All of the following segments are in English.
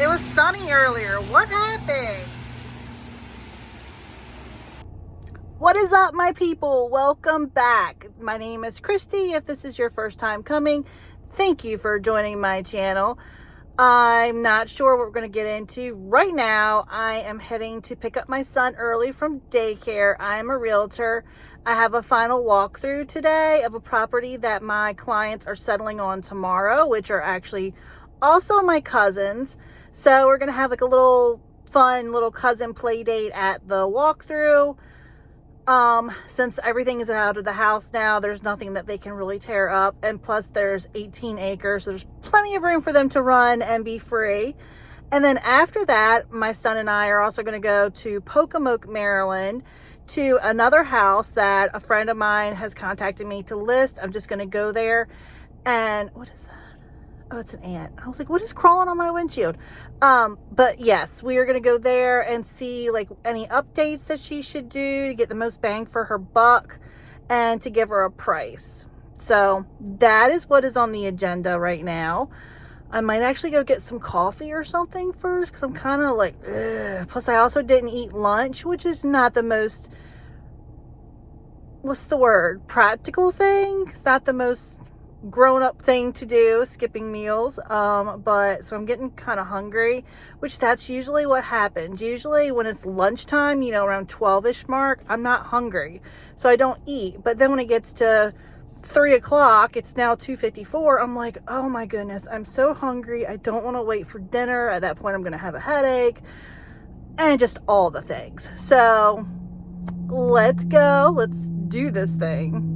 It was sunny earlier. What happened? What is up, my people? Welcome back. My name is Christy. If this is your first time coming, thank you for joining my channel. I'm not sure what we're going to get into right now. I am heading to pick up my son early from daycare. I'm a realtor. I have a final walkthrough today of a property that my clients are settling on tomorrow, which are actually also my cousins. So we're going to have like a little fun little cousin play date at the walkthrough. Since everything is out of the house now, there's nothing that they can really tear up. And plus there's 18 acres. So there's plenty of room for them to run and be free. And then after that, my son and I are also going to go to Pocomoke, Maryland, to another house that a friend of mine has contacted me to list. I'm just going to go there. And what is that? Oh, it's an ant. I was like, what is crawling on my windshield? But yes, we are going to go there and see like any updates that she should do to get the most bang for her buck and to give her a price. So that is what is on the agenda right now. I might actually go get some coffee or something first because I'm kind of like, ugh. Plus I also didn't eat lunch, which is not the most, what's the word? Practical thing. It's not the most grown-up thing to do, skipping meals, but so I'm getting kind of hungry, which that's usually what happens. Usually when it's lunchtime, you know, around 12ish mark, I'm not hungry, so I don't eat. But then when it gets to 3 o'clock, it's now 2:54, I'm like, oh my goodness, I'm so hungry. I don't want to wait for dinner. At that point I'm gonna have a headache and just all the things. So let's go, let's do this thing.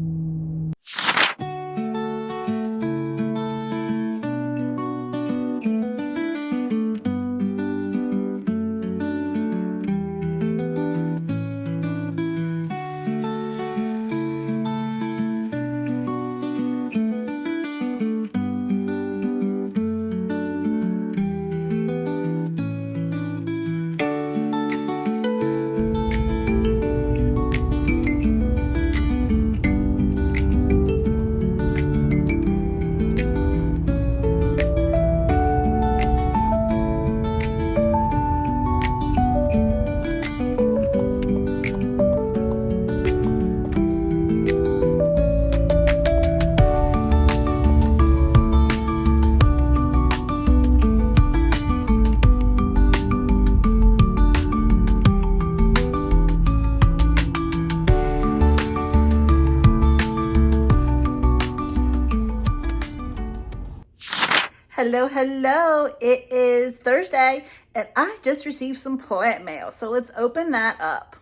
Hello, it is Thursday and I just received some plant mail, so let's open that up.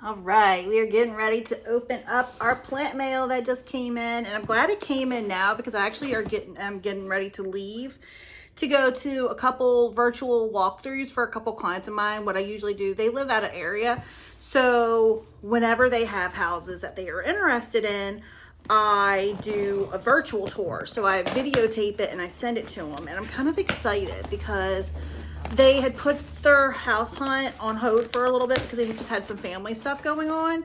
All right, we are getting ready to open up our plant mail that just came in, and I'm glad it came in now because I actually I'm getting ready to leave to go to a couple virtual walkthroughs for a couple clients of mine. What I usually do, they live out of area, so whenever they have houses that they are interested in, I do a virtual tour. So I videotape it and I send it to them, and I'm kind of excited because they had put their house hunt on hold for a little bit because they just had some family stuff going on.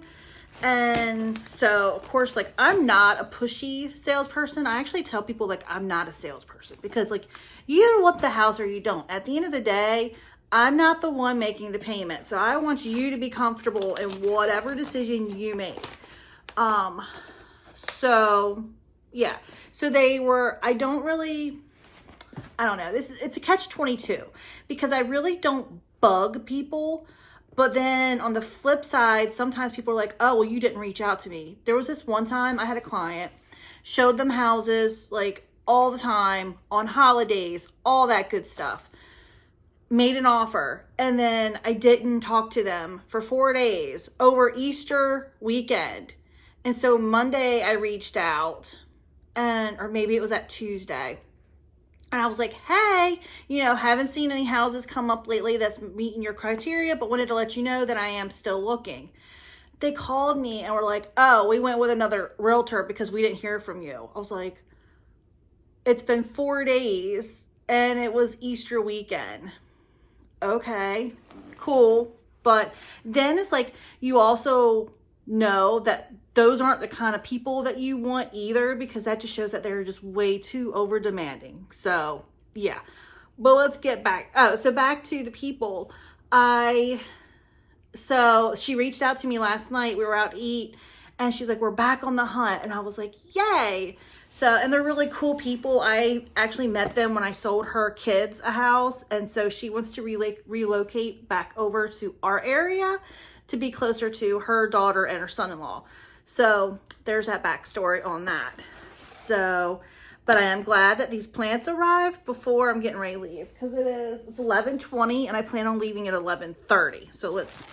And so of course, like, I'm not a pushy salesperson. I actually tell people like I'm not a salesperson because like you either want the house or you don't. At the end of the day, I'm not the one making the payment, so I want you to be comfortable in whatever decision you make. So yeah, so they were, I don't know, it's a catch-22 because I really don't bug people. But then on the flip side, sometimes people are like, oh, well, you didn't reach out to me. There was this one time I had a client, showed them houses like all the time on holidays, all that good stuff, made an offer, and then I didn't talk to them for 4 days over Easter weekend. And so Monday I reached out, or maybe it was that Tuesday, and I was like, hey, you know, haven't seen any houses come up lately that's meeting your criteria, but wanted to let you know that I am still looking. They called me and were like, oh, we went with another realtor because we didn't hear from you. I was like, it's been 4 days and it was Easter weekend. Okay, cool. But then it's like, you also know that those aren't the kind of people that you want either, because that just shows that they're just way too over demanding. So yeah, But let's get back. Oh, so back to the people. So she reached out to me last night. We were out to eat and she's like, we're back on the hunt. And I was like, yay. So, and they're really cool people. I actually met them when I sold her kids a house. And so she wants to relocate back over to our area to be closer to her daughter and her son-in-law. So there's that backstory on that. So, but I am glad that these plants arrived before I'm getting ready to leave, because it's 11:20 and I plan on leaving at 11:30. So let's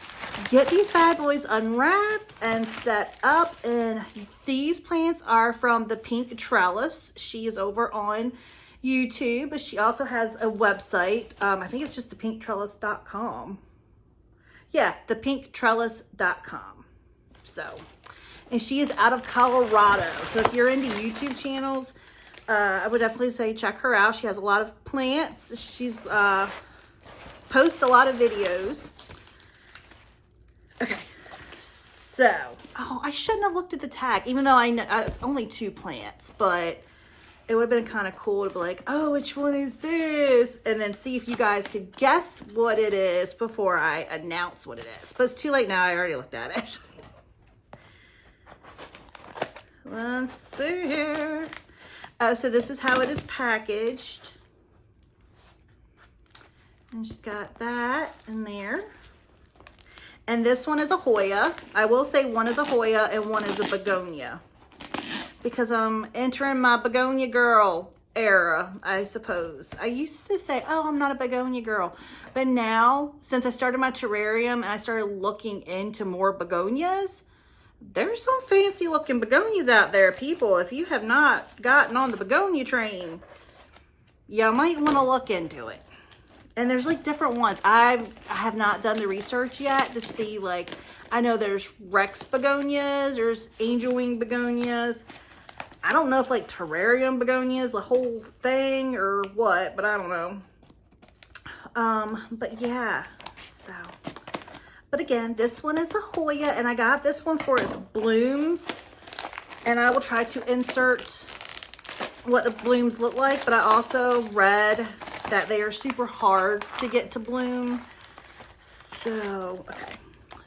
get these bad boys unwrapped and set up. And these plants are from the Pink Trellis. She is over on YouTube, but she also has a website. I think it's just thepinktrellis.com. Yeah, thepinktrellis.com. So, and she is out of Colorado. So if you're into YouTube channels, I would definitely say check her out. She has a lot of plants. She's posts a lot of videos. Okay, so, oh, I shouldn't have looked at the tag, even though I know it's only 2 plants, but it would have been kind of cool to be like, oh, which one is this? And then see if you guys could guess what it is before I announce what it is. But it's too late now. I already looked at it. Let's see here. So this is how it is packaged. And she's got that in there. And this one is a Hoya. I will say one is a Hoya and one is a begonia, because I'm entering my begonia girl era, I suppose. I used to say, oh, I'm not a begonia girl. But now, since I started my terrarium and I started looking into more begonias, there's some fancy looking begonias out there, people. If you have not gotten on the begonia train, you might want to look into it. And there's like different ones. I have not done the research yet to see, like, I know there's Rex begonias, there's angel wing begonias. I don't know if like terrarium begonias, the whole thing or what, but I don't know. But yeah, so. But again, this one is a Hoya, and I got this one for its blooms. And I will try to insert what the blooms look like, but I also read that they are super hard to get to bloom. So, okay.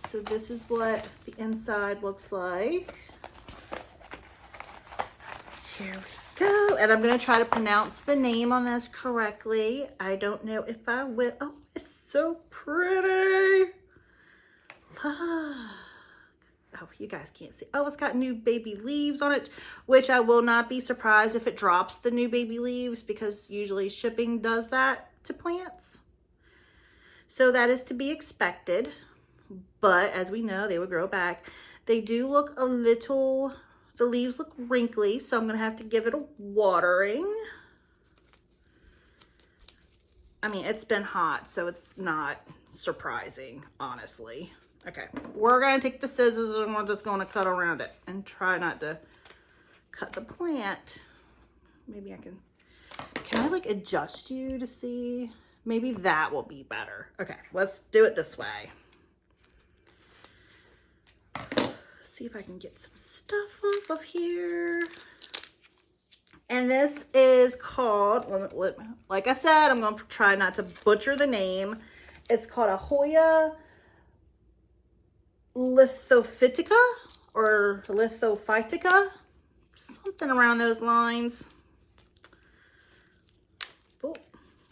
So this is what the inside looks like. Here we go. And I'm going to try to pronounce the name on this correctly. I don't know if I will. Oh, it's so pretty. Look. Oh, you guys can't see. Oh, it's got new baby leaves on it, which I will not be surprised if it drops the new baby leaves, because usually shipping does that to plants. So that is to be expected. But as we know, they will grow back. They do look a little, the leaves look wrinkly, so I'm going to have to give it a watering. I mean, it's been hot, so it's not surprising, honestly. Okay, we're going to take the scissors and we're just going to cut around it and try not to cut the plant. Maybe I can I like adjust you to see? Maybe that will be better. Okay, let's do it this way. See if I can get some stuff off of here. And this is called, like I said, I'm going to try not to butcher the name. It's called a Hoya lithophytica or lithophytica, something around those lines. Oh,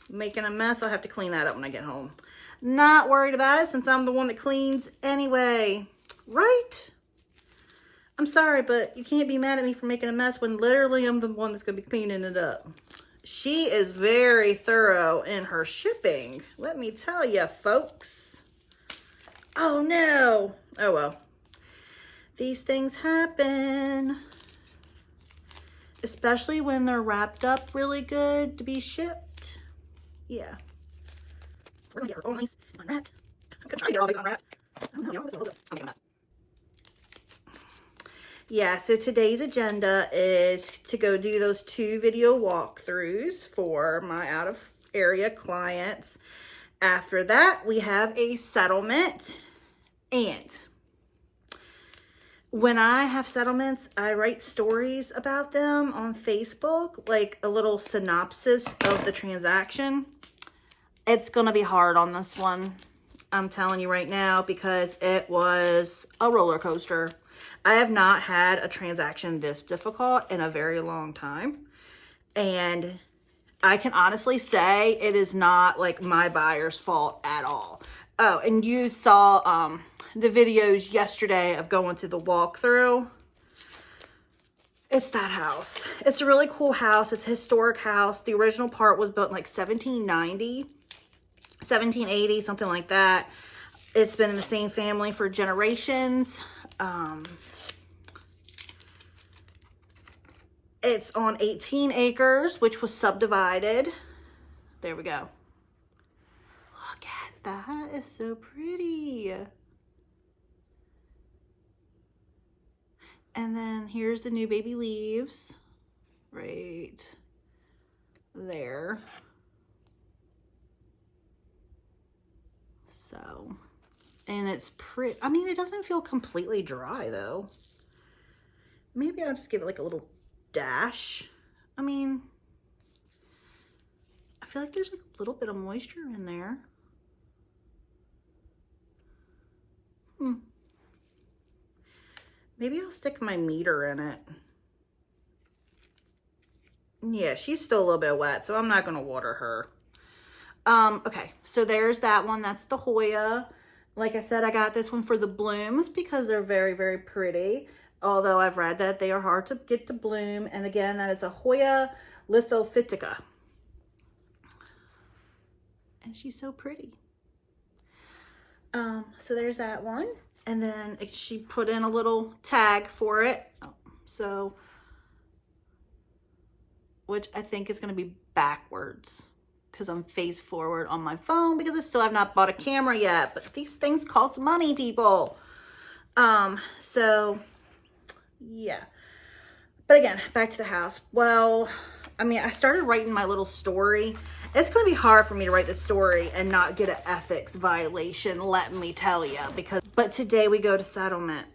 making a mess. I'll have to clean that up when I get home. Not worried about it since I'm the one that cleans anyway, right? I'm sorry, but you can't be mad at me for making a mess when literally I'm the one that's going to be cleaning it up. She is very thorough in her shipping, let me tell you, folks. Oh no. Oh well. These things happen. Especially when they're wrapped up really good to be shipped. Yeah. We're gonna get her all nice unwrapped. I'm gonna try to get all these unwrapped. I don't know, y'all. This is a little bit. I'm making a mess. Yeah, so today's agenda is to go do those 2 video walkthroughs for my out of area clients. After that, we have a settlement. And when I have settlements, I write stories about them on Facebook, like a little synopsis of the transaction. It's going to be hard on this one. I'm telling you right now, because it was a roller coaster. I have not had a transaction this difficult in a very long time. And I can honestly say it is not like my buyer's fault at all. Oh, and you saw the videos yesterday of going to the walkthrough. It's that house. It's a really cool house. It's a historic house. The original part was built in like 1790, 1780, something like that. It's been in the same family for generations. It's on 18 acres, which was subdivided. There we go. Look at that. It's so pretty. And then here's the new baby leaves right there. So, and it's pretty. I mean, it doesn't feel completely dry though. Maybe I'll just give it like a little dash. I mean, I feel like there's like a little bit of moisture in there. Maybe I'll stick my meter in it. Yeah, she's still a little bit wet, so I'm not going to water her. Okay, so there's that one. That's the Hoya. Like I said, I got this one for the blooms because they're very, very pretty. Although I've read that they are hard to get to bloom. And again, that is a Hoya lithophytica. And she's so pretty. So there's that one. And then she put in a little tag for it. So, which I think is going to be backwards because I'm face forward on my phone because I still have not bought a camera yet. But these things cost money, people. So yeah. But again, back to the house. Well, I mean, I started writing my little story. It's going to be hard for me to write this story and not get an ethics violation, let me tell you. But today we go to settlement.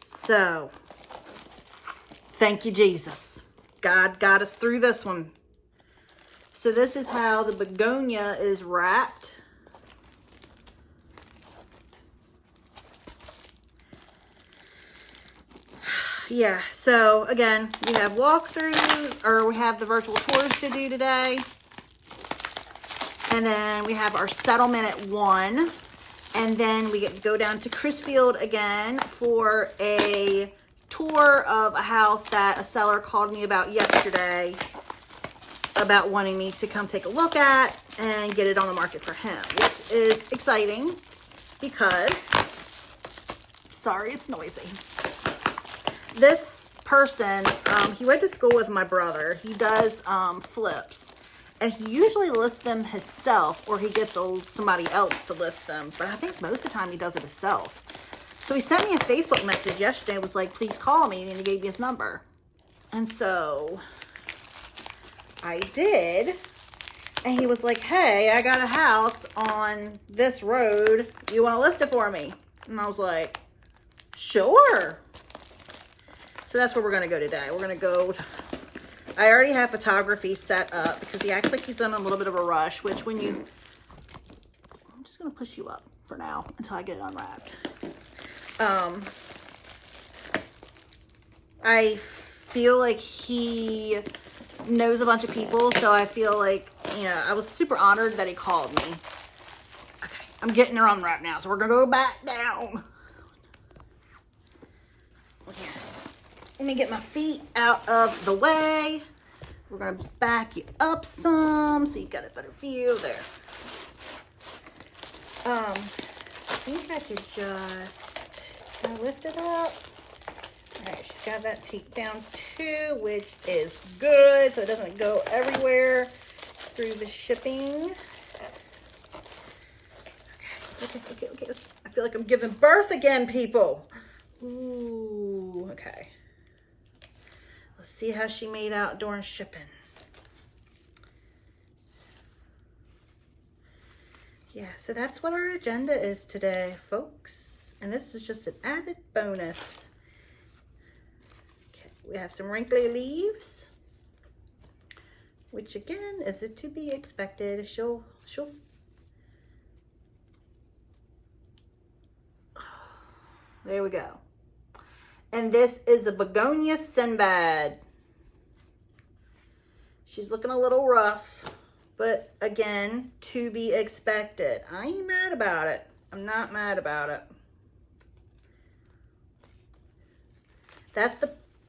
So, thank you, Jesus. God got us through this one. So this is how the begonia is wrapped. Yeah, so again, we have walkthroughs, or we have the virtual tours to do today. And then we have our settlement at 1. And then we get to go down to Chrisfield again for a tour of a house that a seller called me about yesterday about wanting me to come take a look at and get it on the market for him, which is exciting because, sorry, it's noisy. This person, he went to school with my brother. He does flips. And he usually lists them himself, or he gets somebody else to list them. But I think most of the time he does it himself. So he sent me a Facebook message yesterday. It was like, please call me. And he gave me his number. And so I did. And he was like, hey, I got a house on this road. You want to list it for me? And I was like, sure. So that's where we're going to go today. We're going to go. I already have photography set up because he acts like he's in a little bit of a rush, which when you, I'm just going to push you up for now until I get it unwrapped. I feel like he knows a bunch of people, so I feel like, you know, I was super honored that he called me. Okay, I'm getting her unwrapped now, so we're going to go back down. Here. Let me get my feet out of the way. We're going to back you up some so you got a better view there. I think I could just lift it up. All right, she's got that tape down too, which is good so it doesn't go everywhere through the shipping. Okay. I feel like I'm giving birth again, people. Ooh, okay. Let's see how she made out during shipping. Yeah, so that's what our agenda is today, folks. And this is just an added bonus. Okay, we have some wrinkly leaves. which again, is it to be expected. She'll, there we go. And this is a Begonia Sinbad. She's looking a little rough, but again, to be expected. I ain't mad about it. I'm not mad about it.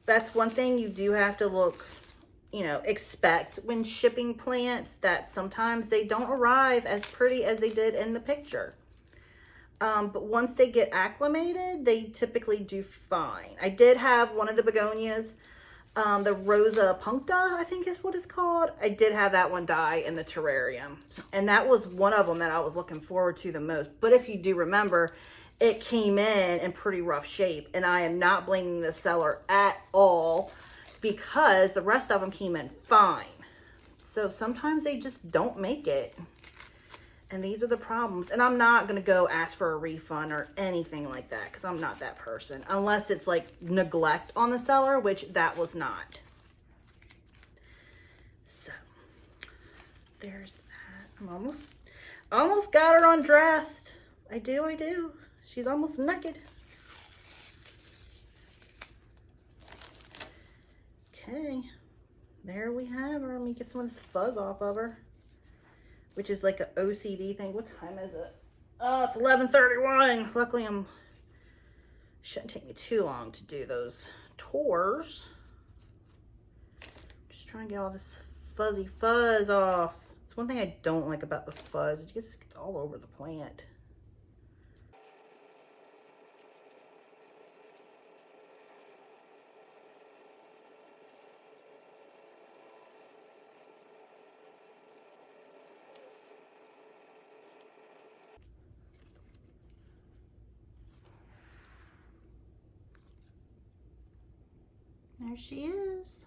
That's one thing you do have to look, you know, expect when shipping plants, that sometimes they don't arrive as pretty as they did in the picture. But once they get acclimated, they typically do fine. I did have one of the begonias, the Rosa Puncta, I think is what it's called. I did have that one die in the terrarium. And that was one of them that I was looking forward to the most. But if you do remember, it came in pretty rough shape. And I am not blaming the seller at all, because the rest of them came in fine. So sometimes they just don't make it. And these are the problems. And I'm not going to go ask for a refund or anything like that, because I'm not that person. Unless it's like neglect on the seller, which that was not. So, there's that. I'm almost got her undressed. I do. She's almost naked. Okay. There we have her. Let me get some of this fuzz off of her, which is like an OCD thing. What time is it? Oh, it's 11:31. Luckily, shouldn't take me too long to do those tours. Just trying to get all this fuzzy fuzz off. It's one thing I don't like about the fuzz. It just gets all over the plant. There she is.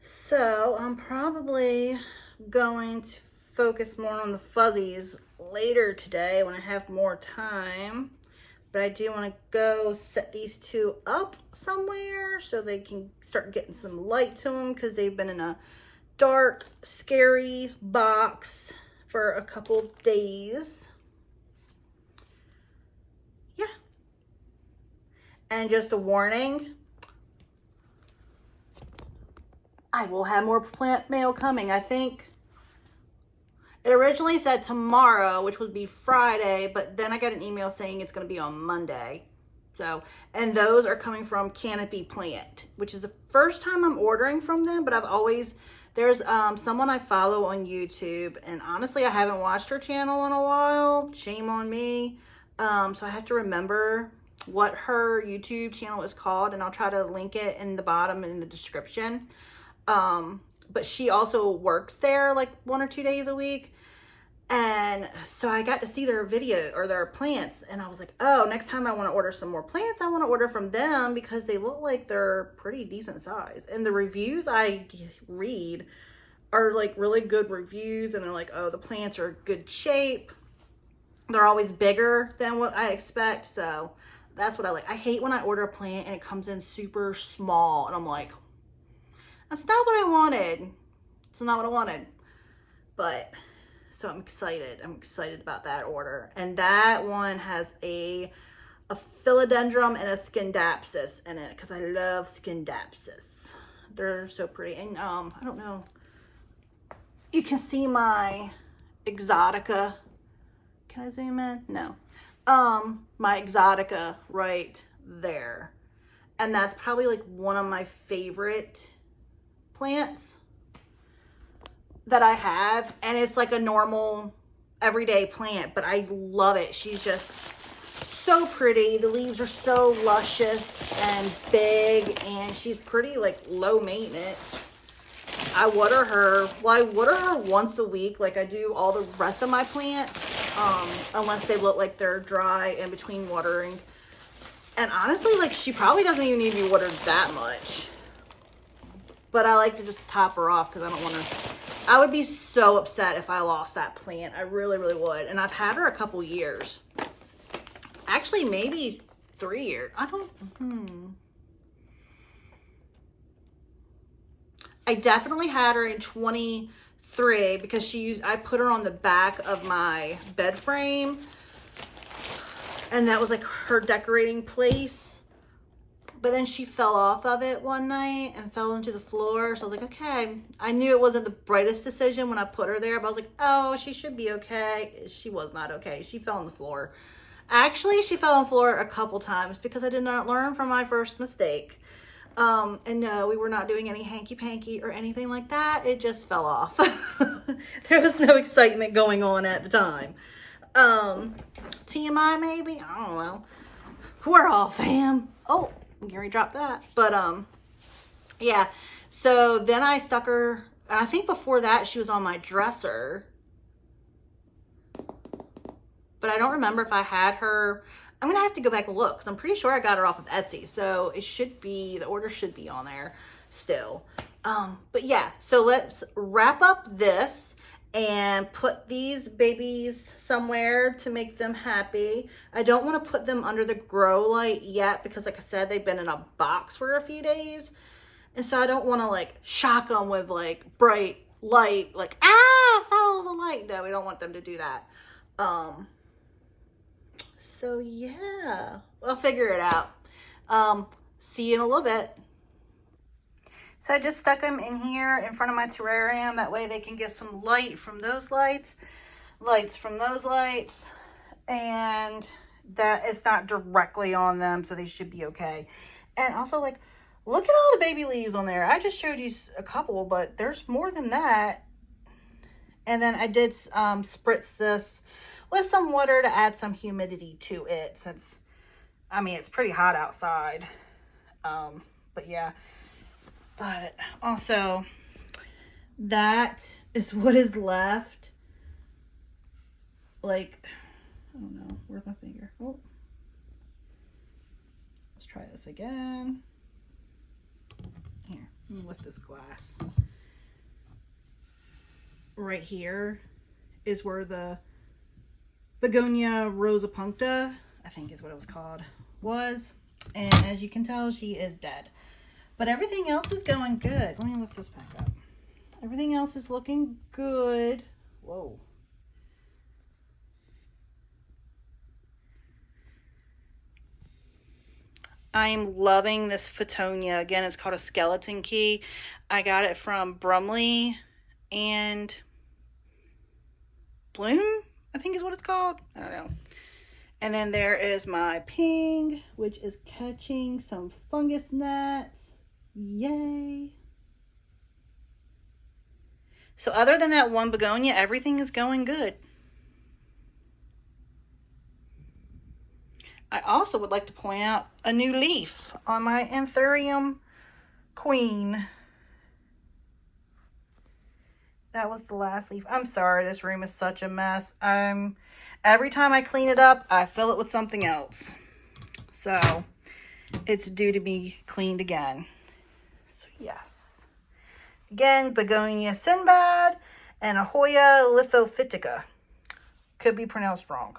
So I'm probably going to focus more on the fuzzies later today when I have more time. But I do want to go set these two up somewhere so they can start getting some light to them, because they've been in a dark, scary box for a couple days. Yeah. And just a warning, I will have more plant mail coming. I think it originally said tomorrow, which would be Friday, but then I got an email saying it's going to be on Monday. So, and those are coming from Canopy Plant, which is the first time I'm ordering from them, but I've always, there's someone I follow on YouTube, and honestly, I haven't watched her channel in a while. Shame on me. So I have to remember what her YouTube channel is called, and I'll try to link it in the bottom in the description. But she also works there like 1 or 2 days a week. And so I got to see their video or their plants, and I was like, oh, next time I want to order some more plants, I want to order from them, because they look like they're pretty decent size. And the reviews I read are like really good reviews, and they're like, oh, the plants are good shape. They're always bigger than what I expect. So that's what I like. I hate when I order a plant and it comes in super small, and I'm like, that's not what I wanted. It's not what I wanted. But so I'm excited. I'm excited about that order. And that one has a philodendron and a scindapsus in it, because I love scindapsus. They're so pretty. And I don't know. You can see my exotica. Can I zoom in? No. My exotica right there. And that's probably like one of my favorite plants that I have, and it's like a normal everyday plant, but I love it. She's just so pretty. The leaves are so luscious and big, and she's pretty like low maintenance. I water her, well, I water her once a week like I do all the rest of my plants, unless they look like they're dry in between watering. And honestly, like, she probably doesn't even need to be watered that much. But I like to just top her off because I don't want to I would be so upset if I lost that plant. I really, really would. And I've had her a couple years. Actually, maybe 3 years. I definitely had her in 23 because I put her on the back of my bed frame. And that was like her decorating place. But then she fell off of it one night and fell into the floor. So I was like, okay. I knew it wasn't the brightest decision when I put her there. But I was like, oh, she should be okay. She was not okay. She fell on the floor. Actually, she fell on the floor a couple times because I did not learn from my first mistake. And no, we were not doing any hanky-panky or anything like that. It just fell off. There was no excitement going on at the time. TMI maybe? I don't know. We're all fam. Oh. Gary dropped that. But yeah, so then I stuck her, and I think before that she was on my dresser, but I don't remember if I had her. I'm gonna have to go back and look because I'm pretty sure I got her off of Etsy, so it should be, the order should be on there still. But yeah, so let's wrap up this and put these babies somewhere to make them happy. I don't want to put them under the grow light yet because, like I said, they've been in a box for a few days. And so I don't want to like shock them with like bright light, like, follow the light. No, we don't want them to do that. So yeah, I'll figure it out. See you in a little bit. So I just stuck them in here in front of my terrarium. That way they can get some light from those lights, lights from those lights, and that it's not directly on them, so they should be okay. And also, like, look at all the baby leaves on there. I just showed you a couple, but there's more than that. And then I did spritz this with some water to add some humidity to it since, I mean, it's pretty hot outside. But yeah. But also, that is what is left. Like, I don't know. Where's my finger? Oh. Let's try this again. Here, let me lift this glass. Right here is where the Begonia Rosa Puncta, I think is what it was called, was. And as you can tell, she is dead. But everything else is going good. Let me lift this back up. Everything else is looking good. Whoa. I'm loving this Photonia. Again, it's called a skeleton key. I got it from Brumley and Bloom, I think is what it's called. I don't know. And then there is my ping, which is catching some fungus gnats. Yay. So other than that one begonia, everything is going good. I also would like to point out a new leaf on my Anthurium Queen. That was the last leaf. I'm sorry, this room is such a mess. Every time I clean it up, I fill it with something else. So it's due to be cleaned again. So yes. Again, Begonia Sinbad and Ahoya lithophytica. Could be pronounced wrong.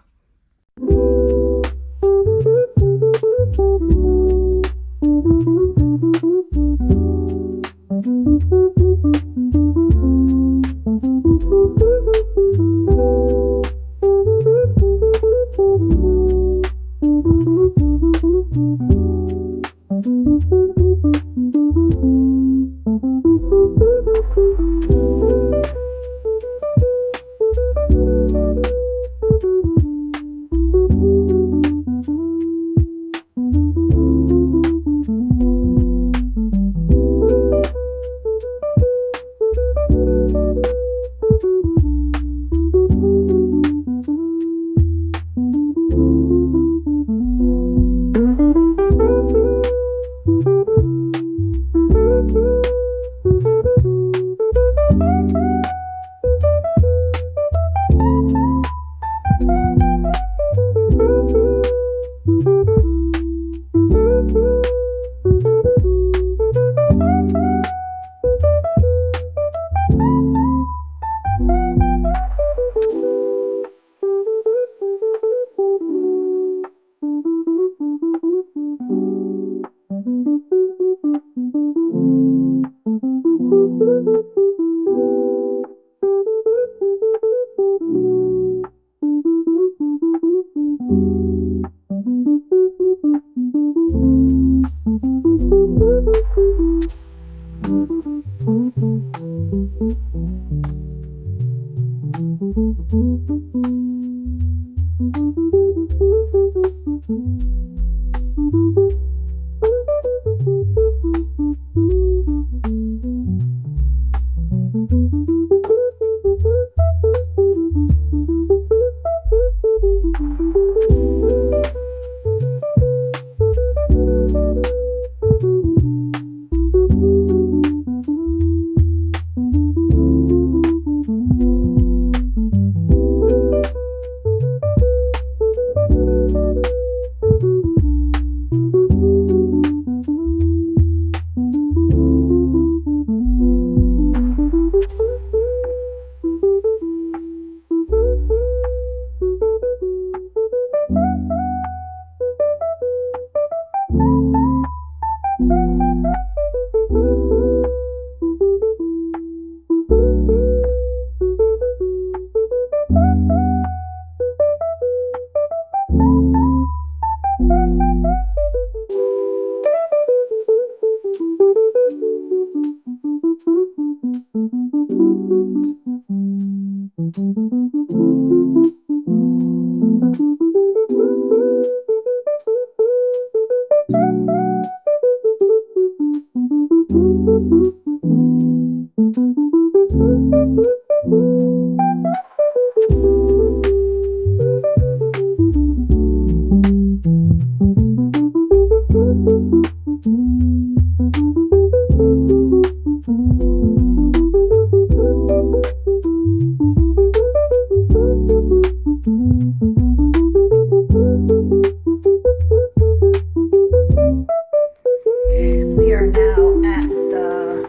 We are now at the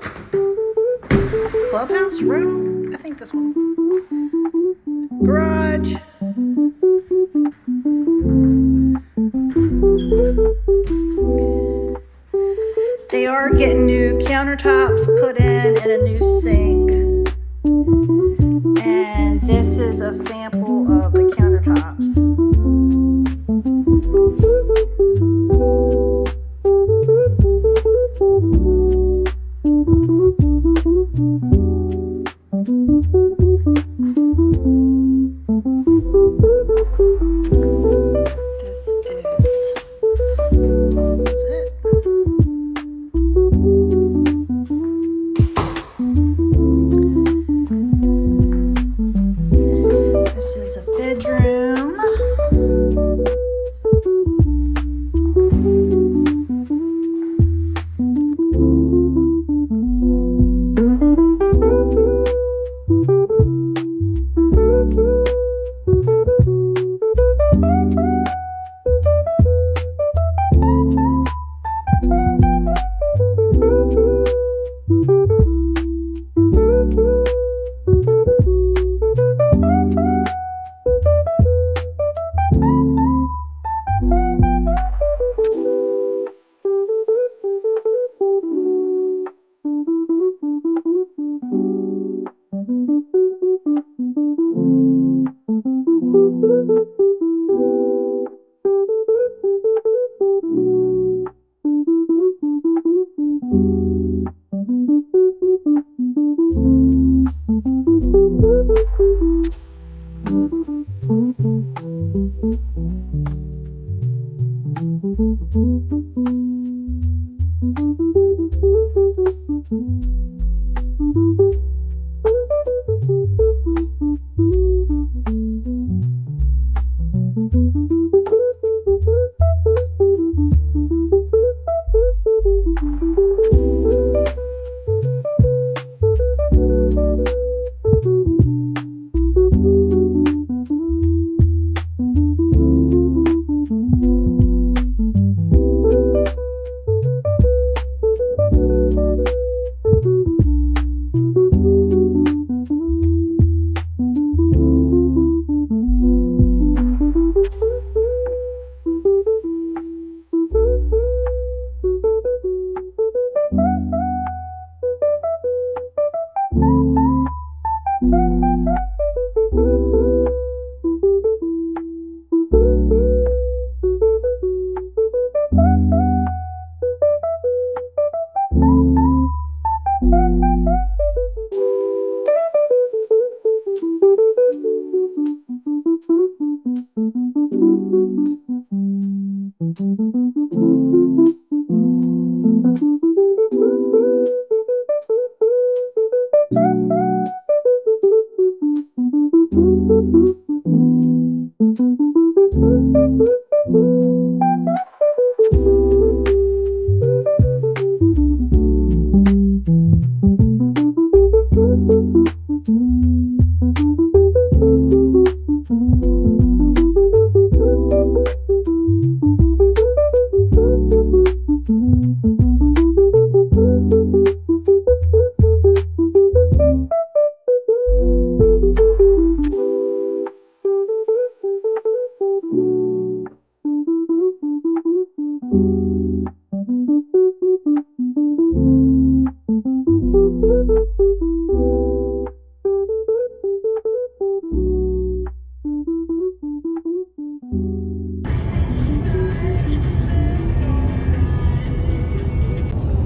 clubhouse room. I think this one. Garage. They are getting new countertops put in and a new sink. And this is a sample of the countertops. This is closet. This is a bedroom.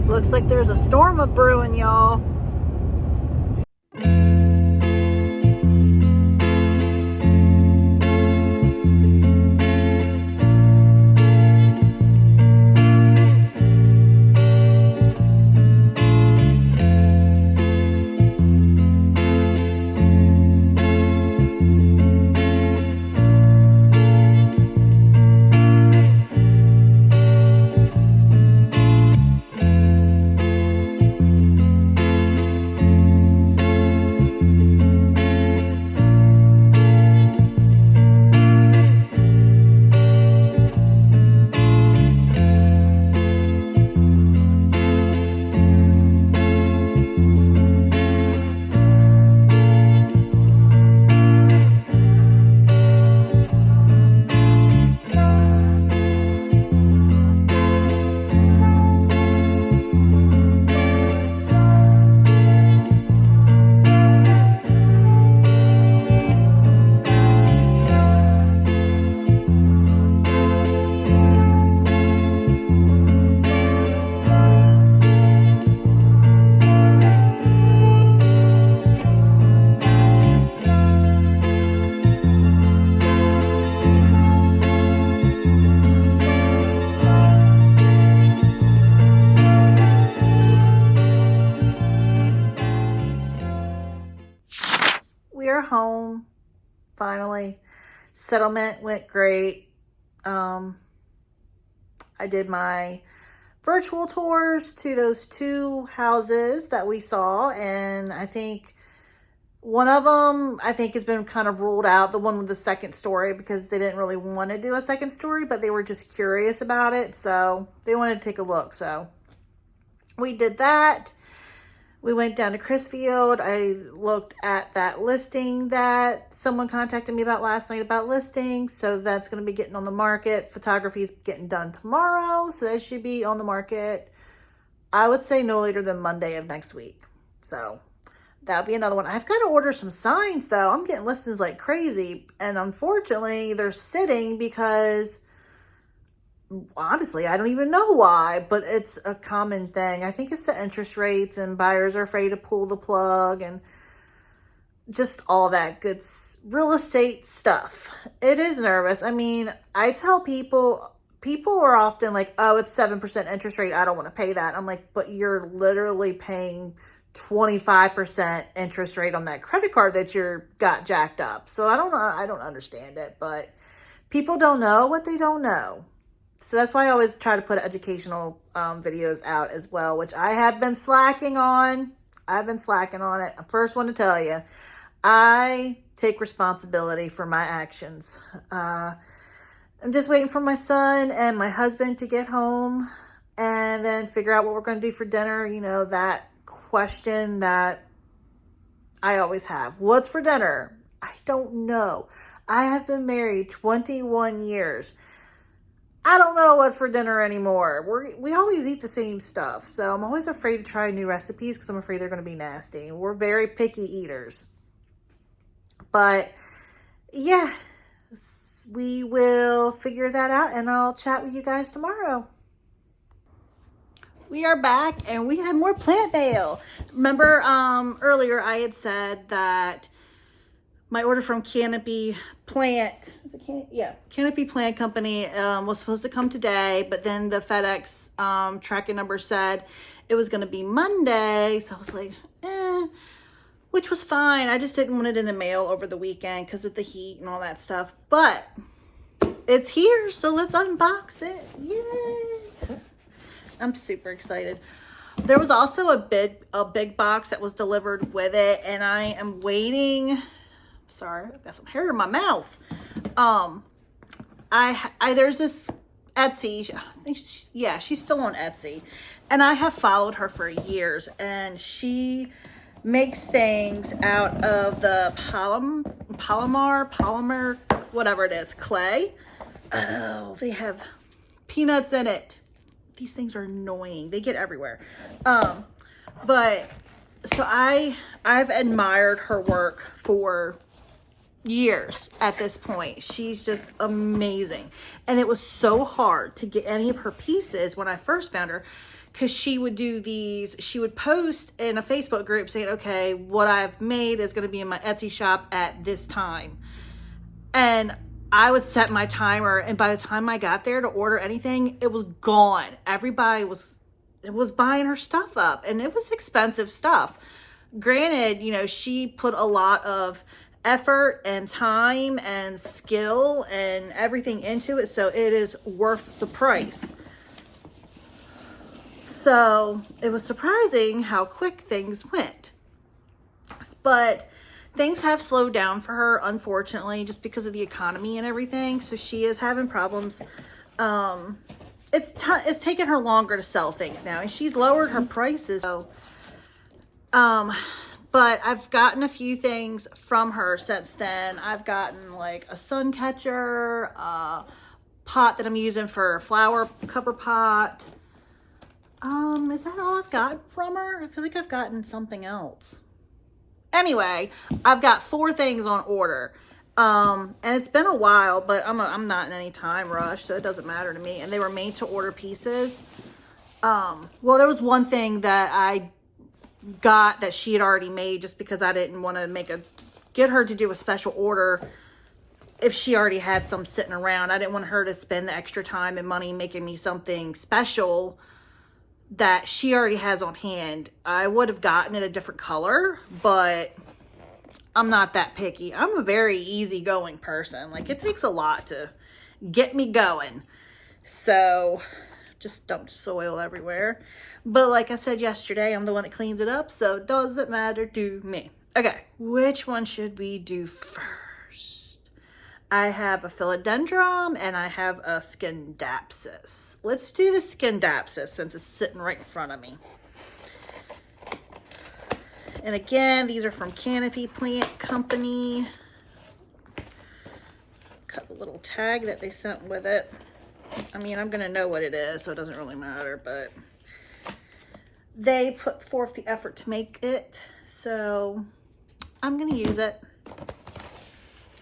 Looks like there's a storm a brewing, y'all. We are home, finally. Settlement went great. I did my virtual tours to those 2 houses that we saw, and I think one of them, has been kind of ruled out, the one with the second story, because they didn't really want to do a second story, but they were just curious about it, so they wanted to take a look. So we did that. We went down to Chrisfield. I looked at that listing that someone contacted me about last night about listing. So that's going to be getting on the market. Photography is getting done tomorrow. So that should be on the market, I would say, no later than Monday of next week. So that'll be another one. I've got to order some signs, though. I'm getting listings like crazy. And unfortunately, they're sitting because, honestly, I don't even know why, but it's a common thing. I think it's the interest rates, and buyers are afraid to pull the plug, and just all that good real estate stuff. It is nervous. I mean, I tell people are often like, oh, it's 7% interest rate, I don't want to pay that. I'm like, but you're literally paying 25% interest rate on that credit card that you're got jacked up. So I don't know. I don't understand it, but people don't know what they don't know. So that's why I always try to put educational videos out as well, which I have been slacking on. I've been slacking on it. I'm first one to tell you, I take responsibility for my actions. I'm just waiting for my son and my husband to get home and then figure out what we're going to do for dinner. You know, that question that I always have. What's for dinner? I don't know. I have been married 21 years. I don't know what's for dinner anymore. We always eat the same stuff. So I'm always afraid to try new recipes because I'm afraid they're going to be nasty. We're very picky eaters. But yeah, we will figure that out, and I'll chat with you guys tomorrow. We are back, and we have more plant mail. Remember earlier I had said that my order from Canopy Plant, is it Canopy Plant Company was supposed to come today, but then the FedEx tracking number said it was going to be Monday. So I was like, which was fine. I just didn't want it in the mail over the weekend because of the heat and all that stuff. But it's here, so let's unbox it. Yay! I'm super excited. There was also a big box that was delivered with it, and I am waiting. Sorry, I've got some hair in my mouth. There's this Etsy. I think she's still on Etsy, and I have followed her for years, and she makes things out of the polymer, whatever it is, clay. Oh, they have peanuts in it. These things are annoying. They get everywhere. But so I've admired her work for years at this point. She's just amazing. And it was so hard to get any of her pieces when I first found her, because she would do these, she would post in a Facebook group saying, okay, what I've made is going to be in my Etsy shop at this time. And I would set my timer, and by the time I got there to order anything, it was gone. Everybody was buying her stuff up, and it was expensive stuff. Granted, you know, she put a lot of effort and time and skill and everything into it, so it is worth the price. So it was surprising how quick things went. But things have slowed down for her, unfortunately, just because of the economy and everything. So she is having problems. It's taken her longer to sell things now, and she's lowered her prices. So, but I've gotten a few things from her since then. I've gotten like a sun catcher, a pot that I'm using for a flower cover pot. Is that all I've gotten from her? I feel like I've gotten something else. Anyway, I've got 4 things on order. And it's been a while, but I'm not in any time rush, so it doesn't matter to me. And they were made to order pieces. Well, there was one thing that I got that she had already made, just because I didn't want to get her to do a special order if she already had some sitting around. I didn't want her to spend the extra time and money making me something special that she already has on hand. I would have gotten it a different color, but I'm not that picky. I'm a very easygoing person. Like, it takes a lot to get me going. So just dumped soil everywhere. But like I said yesterday, I'm the one that cleans it up, so it doesn't matter to me. Okay, which one should we do first? I have a philodendron and I have a scindapsus. Let's do the scindapsus since it's sitting right in front of me. And again, these are from Canopy Plant Company. Cut the little tag that they sent with it. I mean, I'm going to know what it is, so it doesn't really matter, but they put forth the effort to make it, so I'm going to use it.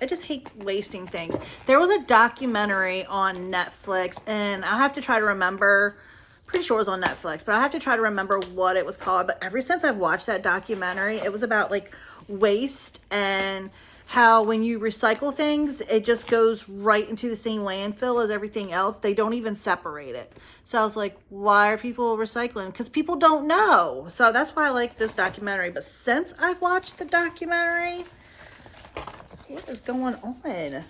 I just hate wasting things. There was a documentary on Netflix, and I have to try to remember, pretty sure it was on Netflix, but I have to try to remember what it was called. But ever since I've watched that documentary, it was about like waste and how when you recycle things, it just goes right into the same landfill as everything else. They don't even separate it. So I was like, why are people recycling? Because people don't know. So that's why I like this documentary. But since I've watched the documentary, what is going on?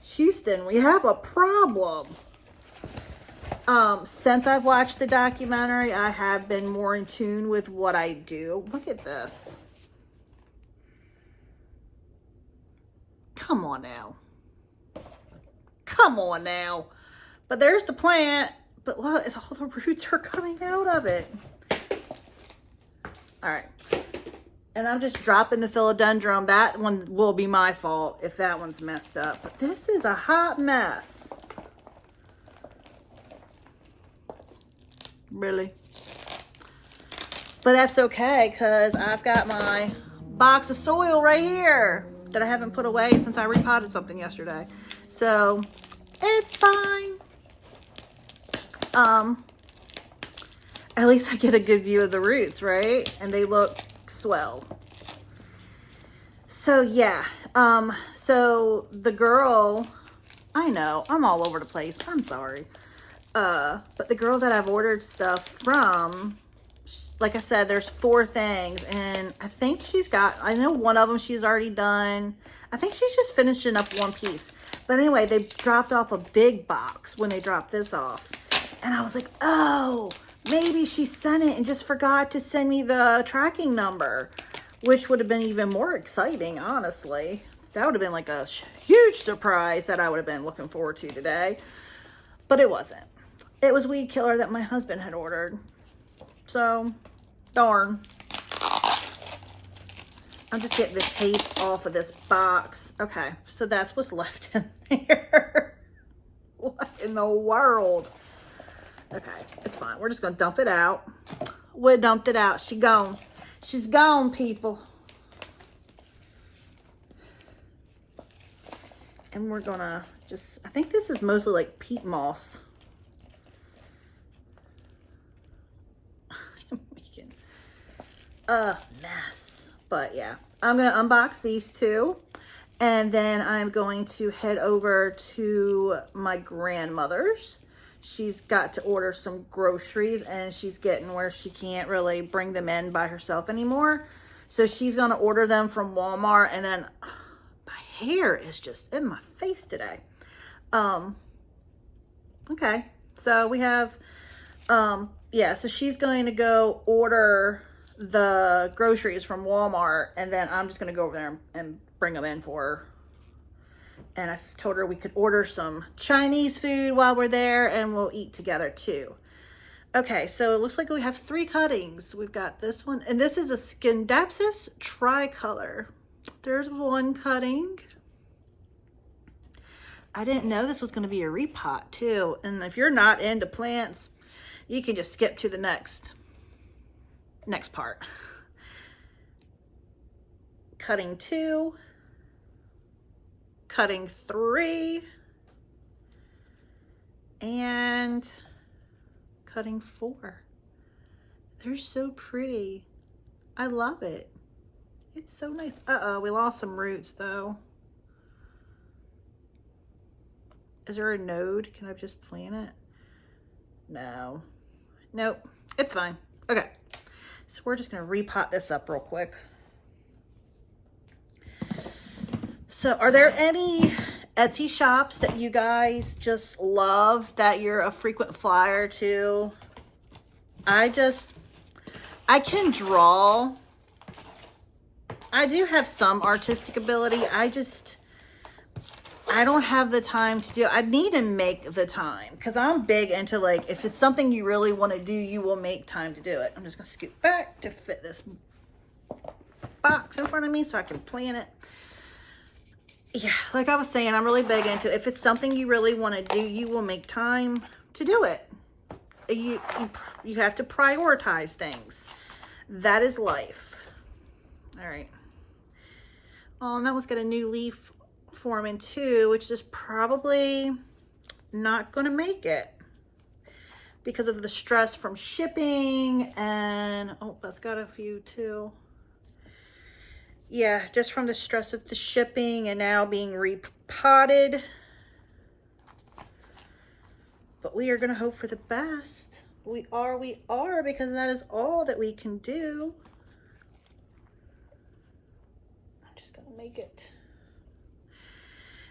Houston, we have a problem. Since I've watched the documentary, I have been more in tune with what I do. Look at this. Come on now. Come on now. But there's the plant. But look, all the roots are coming out of it. All right. And I'm just dropping the philodendron. That one will be my fault if that one's messed up. But this is a hot mess. Really? But that's okay, because I've got my box of soil right here that I haven't put away since I repotted something yesterday. So it's fine. At least I get a good view of the roots, right? And they look swell. So yeah, so the girl, I know, I'm all over the place. I'm sorry. But the girl that I've ordered stuff from, like I said, there's 4 things, and I think I know one of them she's already done. I think she's just finishing up one piece. But anyway, they dropped off a big box when they dropped this off. And I was like, oh, maybe she sent it and just forgot to send me the tracking number, which would have been even more exciting, honestly. That would have been like a huge surprise that I would have been looking forward to today. But it wasn't. It was weed killer that my husband had ordered. So, darn. I'm just getting the tape off of this box. Okay, so that's what's left in there. What in the world? Okay, it's fine. We're just going to dump it out. We dumped it out. She's gone. She's gone, people. And we're going to just, I think this is mostly like peat moss. I'm making a mess. But yeah, I'm going to unbox these 2. And then I'm going to head over to my grandmother's. She's got to order some groceries, and she's getting where she can't really bring them in by herself anymore. So she's going to order them from Walmart. And then my hair is just in my face today. Okay. So we have, yeah, so she's going to go order the groceries from Walmart, and then I'm just going to go over there and bring them in for her. And I told her we could order some Chinese food while we're there, and we'll eat together too. Okay, so it looks like we have 3 cuttings. We've got this one, and this is a Scindapsus tricolor. There's one cutting. I didn't know this was going to be a repot too. And if you're not into plants, you can just skip to the next part. Cutting 2. Cutting 3, and cutting 4. They're so pretty. I love it. It's so nice. Uh-oh, we lost some roots though. Is there a node? Can I just plant it? No. Nope. It's fine. Okay. So we're just going to repot this up real quick. So are there any Etsy shops that you guys just love, that you're a frequent flyer to? I can draw. I do have some artistic ability. I don't have the time to do it. I need to make the time, because I'm big into, like, if it's something you really want to do, you will make time to do it. I'm just going to scoot back to fit this box in front of me so I can plant it. Yeah, like I was saying, I'm really big into, if it's something you really want to do, you will make time to do it. You have to prioritize things. That is life. All right. Oh, and that one's got a new leaf forming too, which is probably not going to make it because of the stress from shipping. And oh, that's got a few too. Yeah, just from the stress of the shipping and now being repotted. But we are going to hope for the best. We are, because that is all that we can do. I'm just going to make it.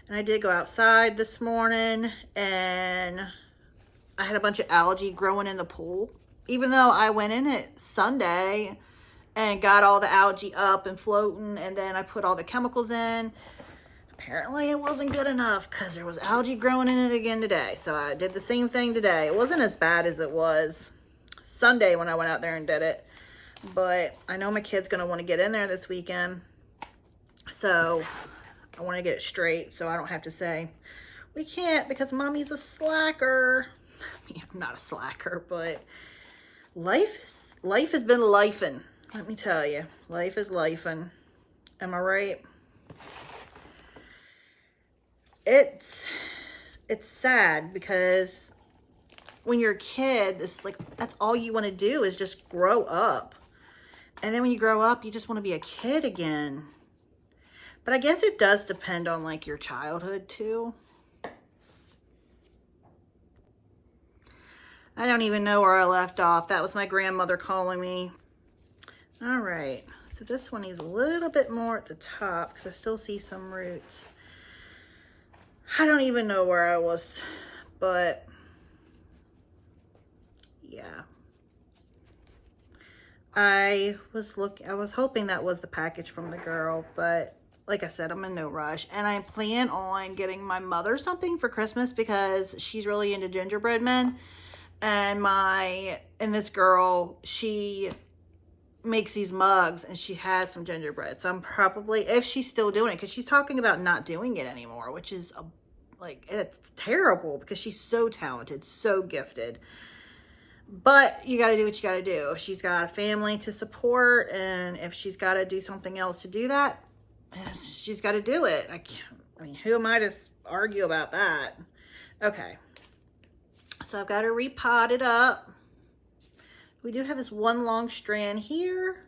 And I did go outside this morning, and I had a bunch of algae growing in the pool. Even though I went in it Sunday and got all the algae up and floating, and then I put all the chemicals in. Apparently it wasn't good enough, because there was algae growing in it again today. So I did the same thing today. It wasn't as bad as it was Sunday when I went out there and did it. But I know my kid's going to want to get in there this weekend. So I want to get it straight so I don't have to say, we can't because mommy's a slacker. I mean, I'm not a slacker, but life has been lifing. Let me tell you, life is lifing. Am I right? It's sad because when you're a kid, it's like, that's all you want to do is just grow up. And then when you grow up, you just want to be a kid again. But I guess it does depend on like your childhood too. I don't even know where I left off. That was my grandmother calling me. All right, so this one needs a little bit more at the top because I still see some roots. I don't even know where I was, but yeah. I was hoping that was the package from the girl, but like I said, I'm in no rush. And I plan on getting my mother something for Christmas because she's really into gingerbread men. And this girl, she makes these mugs and she has some gingerbread. So I'm probably, if she's still doing it, because she's talking about not doing it anymore, which is it's terrible because she's so talented, so gifted. But you got to do what you got to do. She's got a family to support, and if she's got to do something else to do that, she's got to do it. I mean, who am I to argue about that? Okay. So I've got to repot it up. We do have this one long strand here.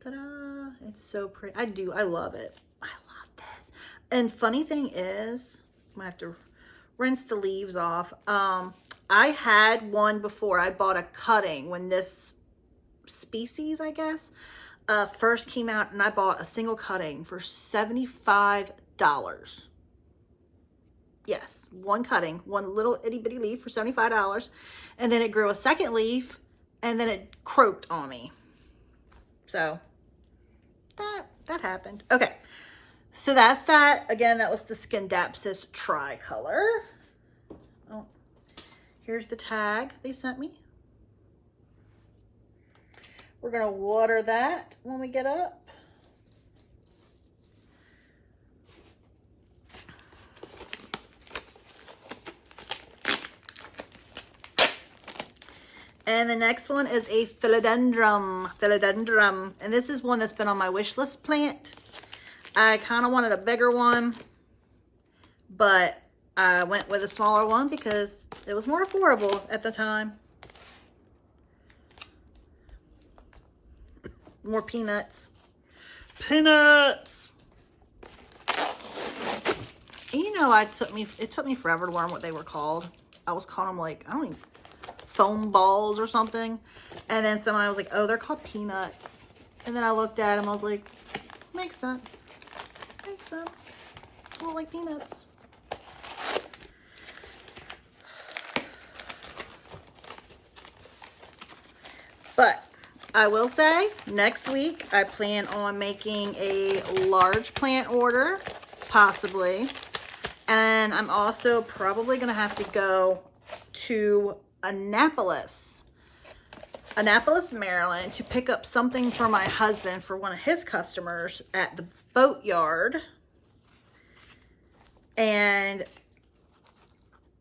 Ta-da. It's so pretty. I love it. I love this. And funny thing is, I'm going to have to rinse the leaves off. I had one before. I bought a cutting when this species, I guess, first came out, and I bought a single cutting for $75. Yes, one cutting, one little itty bitty leaf for $75. And then it grew a second leaf, and then it croaked on me. So that happened. Okay. So that's that. Again, that was the Scindapsus tricolor. Oh, here's the tag they sent me. We're going to water that when we get up. And the next one is a philodendron. And this is one that's been on my wish list plant. I kind of wanted a bigger one, but I went with a smaller one because it was more affordable at the time. More peanuts. Peanuts! And you know, it took me forever to learn what they were called. I was calling them like, I don't even, foam balls or something. And then somebody was like, oh, they're called peanuts. And then I looked at them, I was like, makes sense. Makes sense. Well, like peanuts. But I will say, next week, I plan on making a large plant order, possibly. And I'm also probably going to have to go to Annapolis, Maryland, to pick up something for my husband for one of his customers at the boatyard. And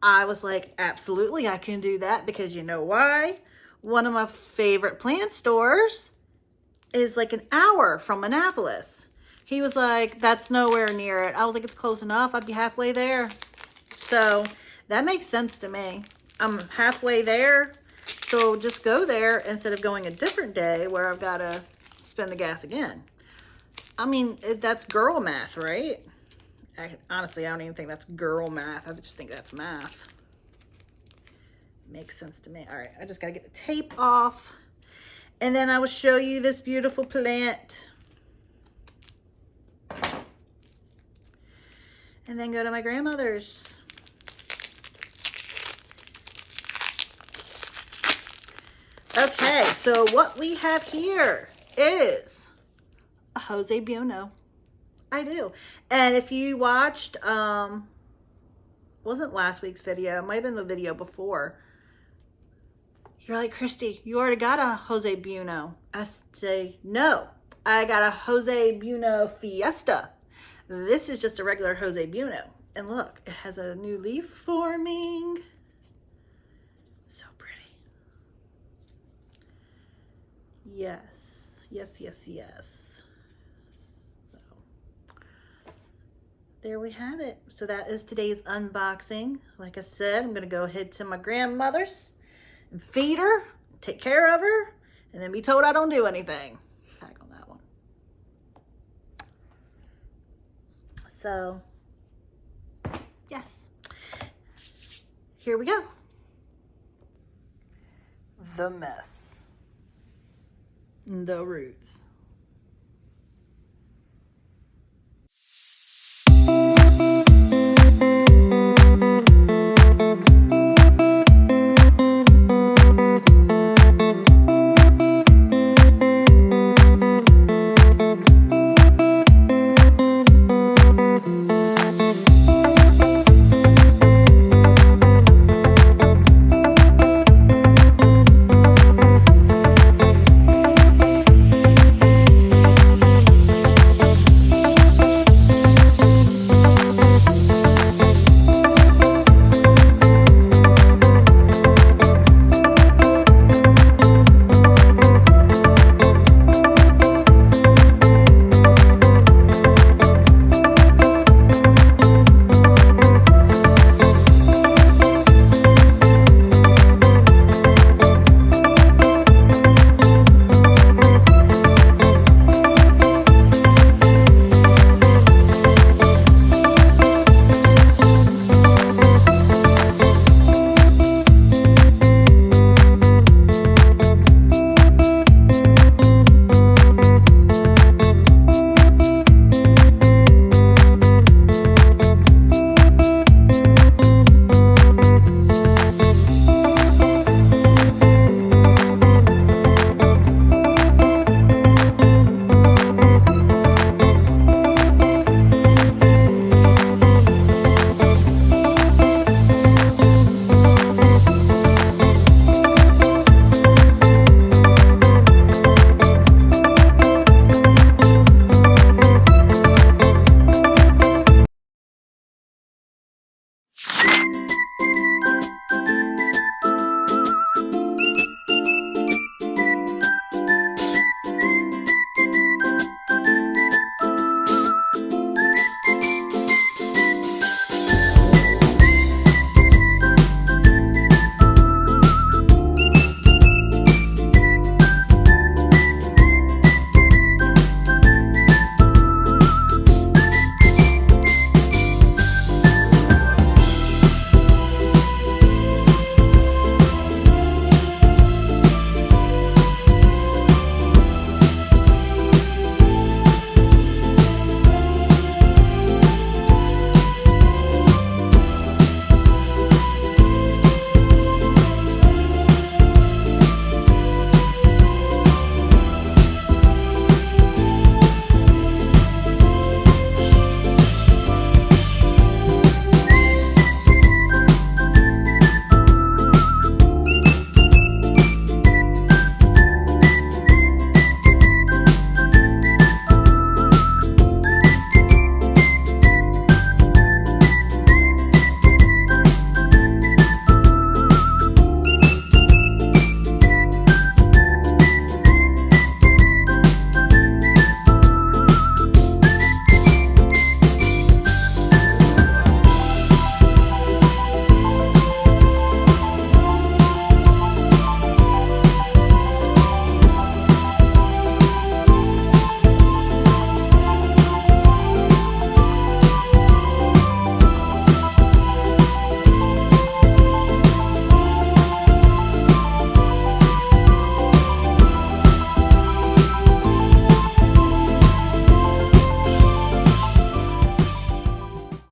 I was like, absolutely, I can do that, because you know why? One of my favorite plant stores is like an hour from Annapolis. He was like, that's nowhere near it. I was like, it's close enough. I'd be halfway there. So that makes sense to me. I'm halfway there. So just go there instead of going a different day where I've got to spend the gas again. I mean, that's girl math, right? Honestly, I don't even think that's girl math. I just think that's math. Makes sense to me. All right, I just got to get the tape off. And then I will show you this beautiful plant. And then go to my grandmother's. Okay, so what we have here is a Jose Buono. I do. And if you watched, wasn't last week's video, it might have been the video before. You're like, Christy, you already got a Jose Buono. I say, no, I got a Jose Buono Fiesta. This is just a regular Jose Buono. And look, it has a new leaf forming. So pretty. Yes, yes, yes, yes. So there we have it. So that is today's unboxing. Like I said, I'm going to go ahead to my grandmother's and feed her, take care of her, and then be told I don't do anything. Tag on that one. So, yes. Here we go. The mess. The roots.